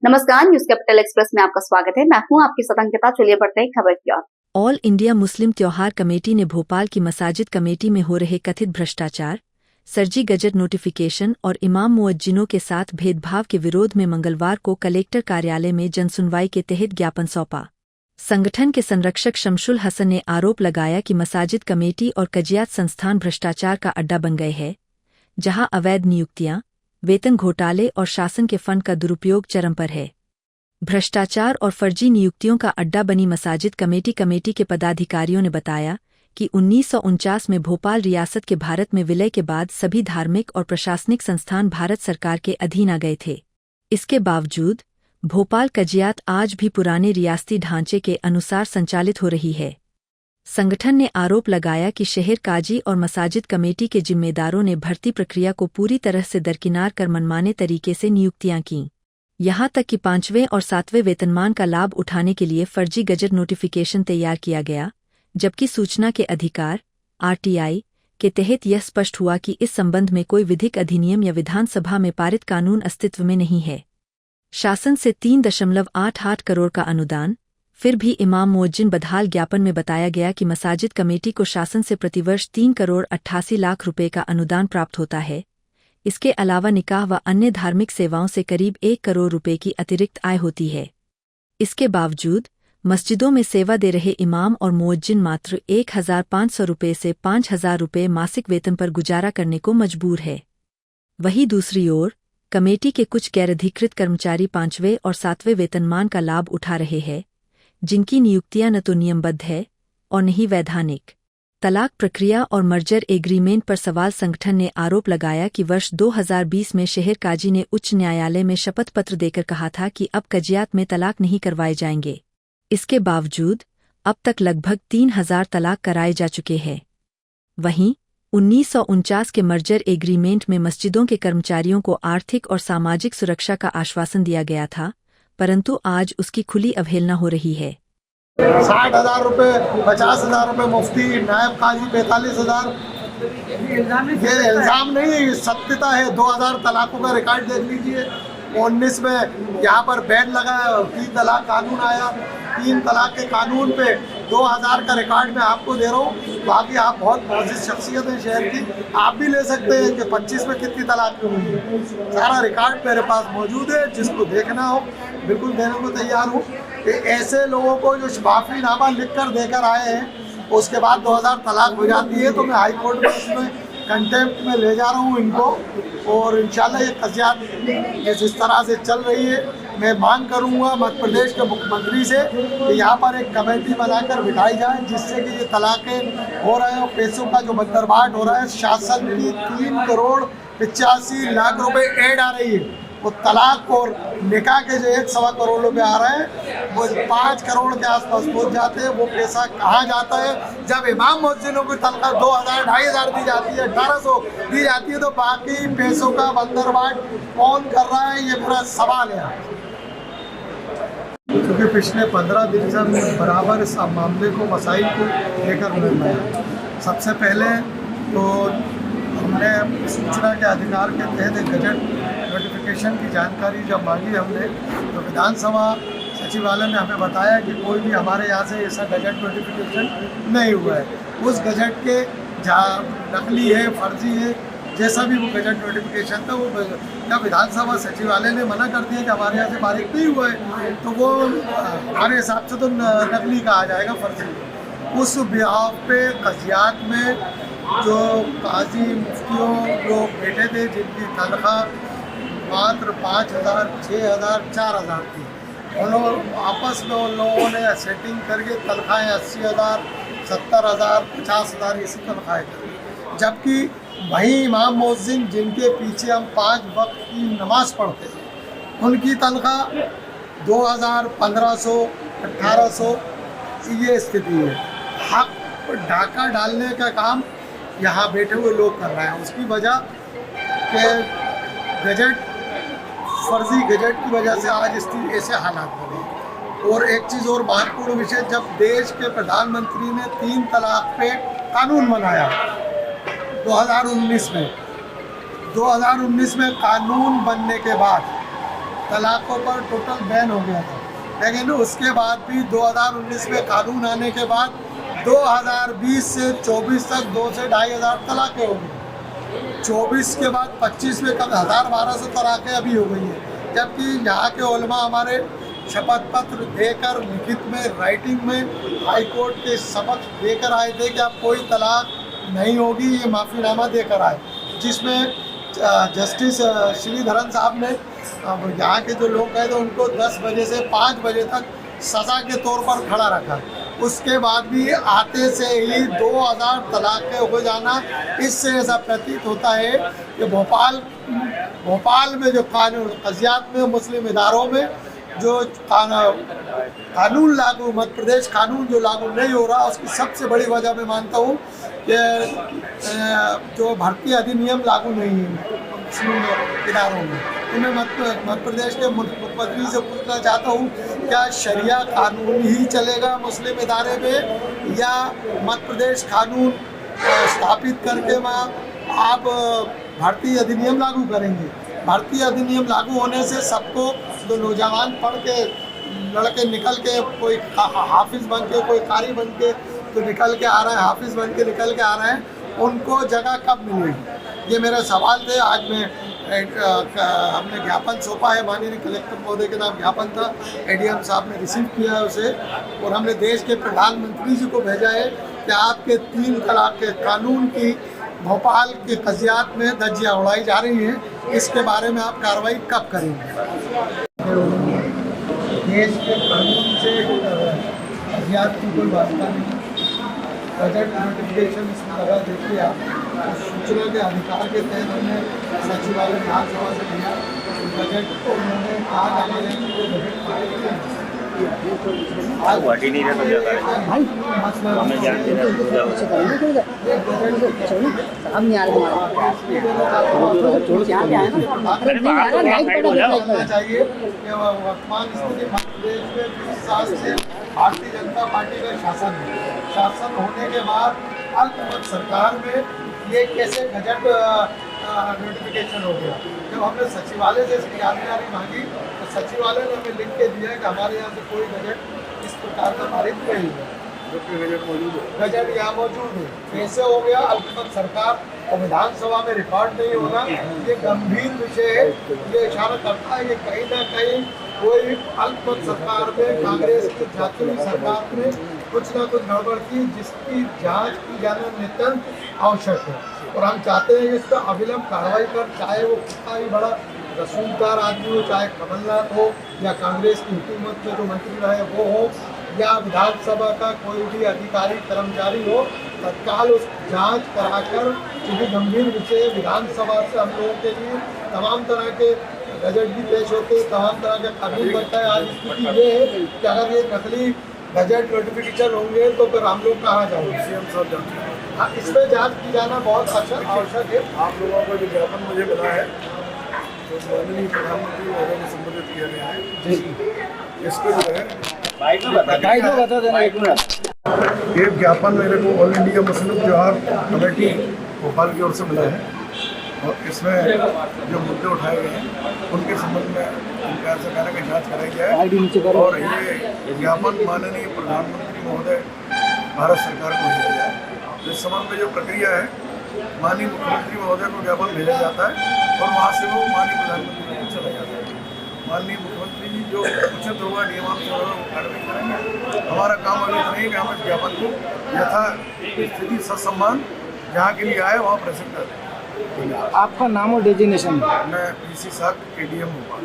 नमस्कार, news capital express में आपका स्वागत है। मैं हूं आपकी सतंकिता। चलिए बढ़ते हैं खबर की ओर। ऑल इंडिया मुस्लिम त्योहार कमेटी ने भोपाल की मसाजिद कमेटी में हो रहे कथित भ्रष्टाचार, फर्जी गजट नोटिफिकेशन और इमाम मुअज्जिनों के साथ भेदभाव के विरोध में मंगलवार को कलेक्टर कार्यालय में जनसुनवाई के तहत ज्ञापन सौंपा। संगठन के संरक्षक शमशुल हसन ने आरोप लगाया कि मसाजिद कमेटी और कजियात संस्थान भ्रष्टाचार का अड्डा बन गए हैं, जहां अवैध नियुक्तियां, वेतन घोटाले और शासन के फंड का दुरुपयोग चरम पर है। भ्रष्टाचार और फर्जी नियुक्तियों का अड्डा बनी मसाजिद कमेटी के पदाधिकारियों ने बताया कि 1949 में भोपाल रियासत के भारत में विलय के बाद सभी धार्मिक और प्रशासनिक संस्थान भारत सरकार के अधीन आ गए थे। इसके बावजूद भोपाल कजियात आज भी पुराने रियासती ढांचे के अनुसार संचालित हो रही है। संगठन ने आरोप लगाया कि शहर काजी और मसाजिद कमेटी के जिम्मेदारों ने भर्ती प्रक्रिया को पूरी तरह से दरकिनार कर मनमाने तरीके से नियुक्तियां कीं। यहां तक कि 5वें और 7वें वेतनमान का लाभ उठाने के लिए फर्जी गजट नोटिफिकेशन तैयार किया गया, जबकि सूचना के अधिकार (आरटीआई) के तहत यह स्पष्ट हुआ कि इस संबंध में कोई विधिक अधिनियम या विधानसभा में पारित कानून अस्तित्व में नहीं है। शासन से 3.88 करोड़ का अनुदान, फिर भी इमाम मुअज्जिन बदहाल। ज्ञापन में बताया गया कि मसाजिद कमेटी को शासन से प्रतिवर्ष 3 करोड़ 88 लाख रुपए का अनुदान प्राप्त होता है। इसके अलावा निकाह व अन्य धार्मिक सेवाओं से करीब 1 करोड़ रुपए की अतिरिक्त आय होती है। इसके बावजूद मस्जिदों में सेवा दे रहे इमाम और मुअज्जिन मात्र 1,500 रुपए से 5,000 रुपए मासिक वेतन पर गुजारा करने को मजबूर है। वहीं दूसरी ओर कमेटी के कुछ गैरअधिकृत कर्मचारी 5वें और 7वें वेतनमान का लाभ उठा रहे हैं, जिनकी नियुक्तियां न तो नियमबद्ध है और न ही वैधानिक। तलाक प्रक्रिया और मर्जर एग्रीमेंट पर सवाल। संगठन ने आरोप लगाया कि वर्ष 2020 में शहर काजी ने उच्च न्यायालय में शपथ पत्र देकर कहा था कि अब कजियात में तलाक नहीं करवाए जाएंगे। इसके बावजूद अब तक लगभग 3,000 तलाक कराए जा चुके हैं। वहीं 1949 के मर्जर एग्रीमेंट में मस्जिदों के कर्मचारियों को आर्थिक और सामाजिक सुरक्षा का आश्वासन दिया गया था, परंतु आज उसकी खुली अवहेलना हो रही है। 60,000 रुपये, 50,000 रुपये मुफ्ती, नायब काजी 45,000। ये इल्ज़ाम नहीं, सत्यता है। 2,000 तलाकों का रिकॉर्ड देख लीजिए। 19 में यहाँ पर बैन लगा, 3 तलाक कानून आया। 3 तलाक के कानून पे 2,000 का रिकॉर्ड मैं आपको दे रहा हूँ। बाकी आप बहुत मौजूद शख्सियत हैं शहर की, आप भी ले सकते हैं कि 25 में कितनी तलाक हुई है। सारा रिकॉर्ड मेरे पास मौजूद है, जिसको देखना हो बिल्कुल देने को तैयार हूँ। कि ऐसे लोगों को जो माफ़ीनामा लिख कर देकर आए हैं, उसके बाद 2,000 तलाक हो जाती है, तो मैं हाई कोर्ट में इसमें कंटेम्प्ट में ले जा रहा हूँ इनको। और इंशाल्लाह ये कजियात जिस तरह से चल रही है, मैं मांग करूँगा मध्य प्रदेश के मुख्यमंत्री से कि यहाँ पर एक कमेटी बनाकर बिठाई जाए, जिससे कि ये तलाक़ें हो रहे हैं और पैसों का जो बंदरबाट हो रहा है, शासन की 3 करोड़ 85 लाख रुपए ऐड आ रही है। वो तलाक और निकाह के जो 1.25 करोड़ रुपए आ रहे हैं, वो 5 करोड़ के आसपास पहुँच जाते हैं। वो पैसा कहाँ जाता है? जब इमाम मुअज्जिनों की तनख्वाह 2,000 2,500 दी जाती है, 1,800 दी जाती है, तो बाकी पैसों का बंदरबाट कौन कर रहा है? ये पूरा सवाल है। क्योंकि पिछले 15 दिन से हम बराबर इस मामले को, मसाइल को लेकर मिल रहे हैं। सबसे पहले तो हमने सूचना के अधिकार के तहत एक गजट नोटिफिकेशन की जानकारी जब मांगी हमने, तो विधानसभा सचिवालय ने हमें बताया कि कोई भी हमारे यहाँ से ऐसा गजट नोटिफिकेशन नहीं हुआ है। उस गजट के जहाँ नकली है, फर्जी है, जैसा भी वो गजट नोटिफिकेशन था, वो जब विधानसभा सचिवालय ने मना कर दिया कि हमारे यहाँ से पारित नहीं हुआ है, तो वो हमारे हिसाब से तो नकली कहा जाएगा, फर्जी। उस बिहाफ पे कजियात में जो काजी मुफ्तियों जो बैठे थे, जिनकी तनख्वाह मात्र 5,000, 6,000, 4,000 थी, उन लोग आपस में उन लोगों ने सेटिंग करके तनख्वाहें 80,000, 70,000, 50,000 ऐसी तनख्वाहें करी। जबकि वही इमाम मुअज्जिन जिनके पीछे हम 5 वक्त की नमाज़ पढ़ते हैं, उनकी तनख्वाह 2,000, 1,500, 1,800 ये स्थिति है। हक ढाका डालने का काम यहाँ बैठे हुए लोग कर रहे हैं। उसकी वजह के गजट, फर्जी गजट की वजह से आज स्थिति ऐसे हालात बने। और एक चीज़ और महत्वपूर्ण विषय, जब देश के प्रधानमंत्री ने 3 तलाक पे कानून बनाया 2019 में, 2019 में कानून बनने के बाद तलाकों पर टोटल बैन हो गया था, लेकिन उसके बाद भी 2019 में कानून आने के बाद 2020 से 24 तक 2 से 2,500 तलाक़ें हो गई। 24 के बाद 25 में कब 1,000-1,200 तलाक़ें अभी हो गई हैं, जबकि यहाँ के उलमा हमारे शपथ पत्र देकर लिखित में राइटिंग में हाई कोर्ट के समक्ष देकर आए थे कि अब कोई तलाक नहीं होगी, ये माफ़ीनामा देकर आए, जिसमें जस्टिस श्रीधरन साहब ने यहाँ के जो लोग गए थे उनको 10 बजे से 5 बजे तक सज़ा के तौर पर खड़ा रखा। उसके बाद भी आते से ही 2,000 तलाक़ें हो जाना, इससे ऐसा प्रतीत होता है कि भोपाल में जो कानून कज़ियात में मुस्लिम इदारों में जो कानून लागू, मध्य प्रदेश कानून जो लागू नहीं हो रहा, उसकी सबसे बड़ी वजह मैं मानता हूँ कि जो भर्ती अधिनियम लागू नहीं है मुस्लिम इदारों में। तो मैं मध्य प्रदेश के मुख्यमंत्री से पूछना चाहता हूँ, क्या शरिया कानून ही चलेगा मुस्लिम इदारे में, या मध्य प्रदेश कानून स्थापित करके वहाँ आप भारतीय अधिनियम लागू करेंगे? भारतीय अधिनियम लागू होने से सबको, जो नौजवान पढ़ के लड़के निकल के कोई हाफिज़ बन के, कोई कारी बन के तो निकल के आ रहा है, हाफिज़ बन के निकल के आ रहे हैं, उनको जगह कब मिलेगी? ये मेरा सवाल थे। आज मैं हमने ज्ञापन सौंपा है, माननीय कलेक्टर महोदय के नाम ज्ञापन था, एडीएम साहब ने रिसीव किया है उसे, और हमने देश के प्रधानमंत्री जी को भेजा है कि आपके 3 तलाक के कानून की भोपाल के कज़ियात में धज्जियाँ उड़ाई जा रही हैं, इसके बारे में आप कार्रवाई कब करेंगे? देश के कानून से कज़ियात की कोई वास्ता नहीं। बजट नोटिफिकेशन इसमें लगा, देखिए आप, सूचना के अधिकार के तहत हमने सचिवालय विधानसभा से लिया बजट को, उन्होंने कहा चाहिए कि वर्तमान स्थिति मध्य प्रदेश में 20 साल से भारतीय जनता पार्टी का शासन होने के बाद अल्पमत सरकार में ये कैसे गजट नोटिफिकेशन हो गया? जब हमने सचिवालय से इसकी जानकारी मांगी तो सचिवालय ने हमें लिख के दिया कि हमारे यहाँ से कोई गजट इस प्रकार का पारित नहीं है, गजट यहाँ मौजूद है। कैसे हो गया? अल्पमत सरकार और विधानसभा में रिकॉर्ड नहीं होना, ये गंभीर विषय है। ये इशारा करता है कि कहीं ना कहीं कोई अल्पमत सरकार में, कांग्रेस की जाती सरकार में कुछ ना कुछ गड़बड़ की, जिसकी जांच की जाना नितांत आवश्यक है। और हम चाहते हैं कि इस पर अविलंब कार्रवाई कर, चाहे वो कितना भी बड़ा रसूखदार आदमी हो, चाहे कमलनाथ हो या कांग्रेस की हुकूमत में जो मंत्री रहे वो हो, या विधानसभा का कोई भी अधिकारी कर्मचारी हो, तत्काल उस जांच कराकर, क्योंकि गंभीर विषय विधानसभा से हम लोगों के लिए तमाम तरह के बजट भी पेश होते हैं, तमाम तरह का कानून बनता है। आज स्थिति ये है कि अगर ये नकली बजट नोटिफिकेशन होंगे तो फिर हम लोग कहाँ जाएंगे? सीएम साहब जाते हैं। हाँ, इसमें जांच की जाना बहुत आवश्यक है। आप लोगों को जो ज्ञापन मुझे मिला है तो माननीय प्रधानमंत्री महोदय को संबोधित किया गया है जी, इसको जो है बता देना 1 मिनट। ये ज्ञापन मेरे को ऑल इंडिया मुस्लिम त्योहार कमेटी भोपाल की ओर से मिला है, और इसमें जो मुद्दे उठाए गए हैं उनके संबंध में उनका ऐसा कहने की जाँच कराई जाए, और ये ज्ञापन माननीय प्रधानमंत्री महोदय भारत सरकार को भेजा जाए। इस संबंध में जो प्रक्रिया है, माननीय मुख्यमंत्री महोदय को ज्ञापन भेजा जाता है और वहाँ से वो माननीय प्रधानमंत्री को चला जाता है। माननीय मुख्यमंत्री जी जो उचित होगा नियमानुसार वो कार्रवाई करेंगे। हमारा काम अभी तो नहीं है कि हम इस ज्ञापन को यथा स्थिति ससम्मान जहाँ के लिए आए वहाँ प्रेजेंट करें। आपका नाम और डेजिग्नेशन? मैं पीसी साहब एडीएम भोपाल।